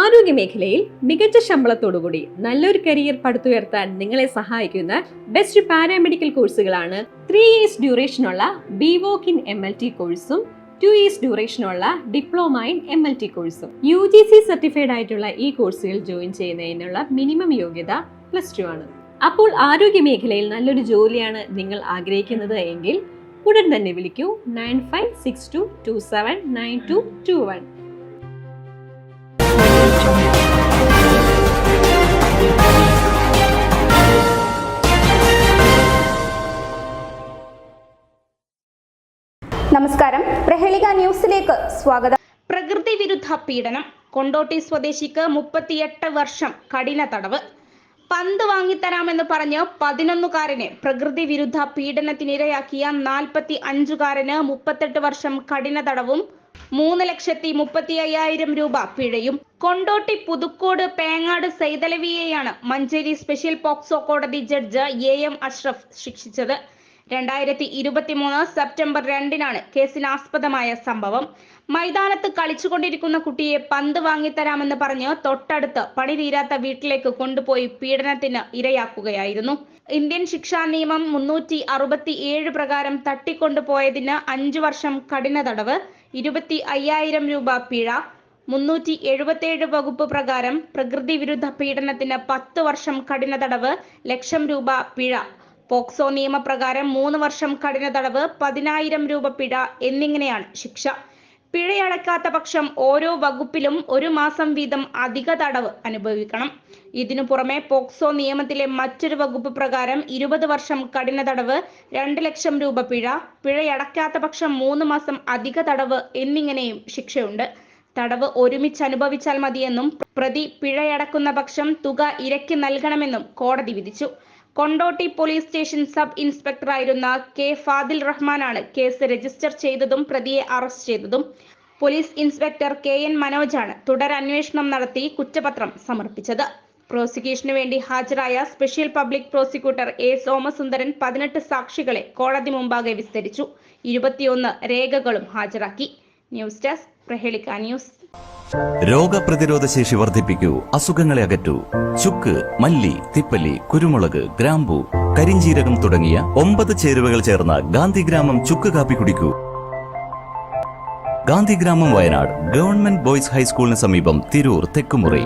ആരോഗ്യ മേഖലയിൽ മികച്ച ശമ്പളത്തോടുകൂടി നല്ലൊരു കരിയർ പടുത്തുയർത്താൻ നിങ്ങളെ സഹായിക്കുന്ന ബെസ്റ്റ് പാരാമെഡിക്കൽ കോഴ്സുകളാണ് 3 years ഡ്യൂറേഷനുള്ള BVOC in MLT കോഴ്സും 2 years ഡ്യൂറേഷനുള്ള ഡിപ്ലോമ ഇൻ MLT കോഴ്സും. UGC സർട്ടിഫൈഡ് ആയിട്ടുള്ള ഈ കോഴ്സുകൾ ജോയിൻ ചെയ്യുന്നതിനുള്ള മിനിമം യോഗ്യത +2 ആണ്. അപ്പോൾ ആരോഗ്യ മേഖലയിൽ നല്ലൊരു ജോലിയാണ് നിങ്ങൾ ആഗ്രഹിക്കുന്നത് എങ്കിൽ ഉടൻ തന്നെ വിളിക്കൂ 9562279221. നമസ്കാരം, പ്രഹേളിക ന്യൂസിലേക്ക് സ്വാഗതം. പ്രകൃതി വിരുദ്ധ പീഡനം. കൊണ്ടോട്ടി സ്വദേശിക്ക് 38 വർഷം കഠിന തടവ്. പന്ത് വാങ്ങിത്തരാമെന്ന് പറഞ്ഞ് 11-കാരനെ പ്രകൃതി വിരുദ്ധ പീഡനത്തിനിരയാക്കിയ 45-കാരന് 38 വർഷം കഠിന തടവും 3,35,000 രൂപ പിഴയും. കൊണ്ടോട്ടി പുതുക്കോട് പേങ്ങാട് സൈതലവിയെയാണ് മഞ്ചേരി സ്പെഷ്യൽ പോക്സോ കോടതി ജഡ്ജ് AM അഷ്റഫ് ശിക്ഷിച്ചത്. 2023 സെപ്റ്റംബർ 2-നാണ് കേസിനാസ്പദമായ സംഭവം. മൈതാനത്ത് കളിച്ചുകൊണ്ടിരിക്കുന്ന കുട്ടിയെ പന്ത് വാങ്ങിത്തരാമെന്ന് പറഞ്ഞ് തൊട്ടടുത്ത് പണി തീരാത്ത വീട്ടിലേക്ക് കൊണ്ടുപോയി പീഡനത്തിന് ഇരയാക്കുകയായിരുന്നു. ഇന്ത്യൻ ശിക്ഷാ നിയമം 367 പ്രകാരം തട്ടിക്കൊണ്ടുപോയതിന് 5 വർഷം കഠിന തടവ്, 25,000 രൂപ പിഴ. 377 വകുപ്പ് പ്രകാരം പ്രകൃതി വിരുദ്ധ പീഡനത്തിന് 10 വർഷം കഠിന തടവ്, 1,00,000 രൂപ പിഴ. പോക്സോ നിയമപ്രകാരം 3 വർഷം കഠിന തടവ്, 10,000 രൂപ പിഴ എന്നിങ്ങനെയാണ് ശിക്ഷ. പിഴയടക്കാത്ത പക്ഷം ഓരോ വകുപ്പിലും 1 മാസം വീതം അധിക തടവ് അനുഭവിക്കണം. ഇതിനു പുറമെ പോക്സോ നിയമത്തിലെ മറ്റൊരു വകുപ്പ് പ്രകാരം 20 വർഷം കഠിന തടവ്, 2,00,000 രൂപ പിഴ, പിഴയടക്കാത്ത പക്ഷം 3 മാസം അധിക തടവ് എന്നിങ്ങനെയും ശിക്ഷയുണ്ട്. തടവ് ഒരുമിച്ച് അനുഭവിച്ചാൽ മതിയെന്നും പ്രതി പിഴയടക്കുന്ന പക്ഷം തുക ഇരയ്ക്ക് നൽകണമെന്നും കോടതി വിധിച്ചു. കൊണ്ടോട്ടി പോലീസ് സ്റ്റേഷൻ സബ് ഇൻസ്പെക്ടറായിരുന്ന K. ഫാദിൽ റഹ്മാനാണ് കേസ് രജിസ്റ്റർ ചെയ്തതും പ്രതിയെ അറസ്റ്റ് ചെയ്തതും. പോലീസ് ഇൻസ്പെക്ടർ KN മനോജാണ് തുടരന്വേഷണം നടത്തി കുറ്റപത്രം സമർപ്പിച്ചത്. പ്രോസിക്യൂഷനു വേണ്ടി ഹാജരായ special public prosecutor A. Somasundaran 18 സാക്ഷികളെ കോടതി മുമ്പാകെ വിസ്തരിച്ചു. 21 രേഖകളും ഹാജരാക്കി. News desk, Prahelika news. രോഗപ്രതിരോധ ശേഷി വർദ്ധിപ്പിക്കൂ, അസുഖങ്ങളെ അകറ്റൂ. ചുക്ക്, മല്ലി, തിപ്പല്ലി, കുരുമുളക്, ഗ്രാമ്പു, കരിഞ്ജീരകം തുടങ്ങിയ 9 ചേരുവകൾ ചേർന്ന ഗാന്ധിഗ്രാമം ചുക്ക് കാപ്പി കുടിക്കൂ. ഗാന്ധിഗ്രാമം, വയനാട്, ഗവൺമെന്റ് ബോയ്സ് ഹൈസ്കൂളിന് സമീപം, തിരൂർ, തെക്കുമുറി.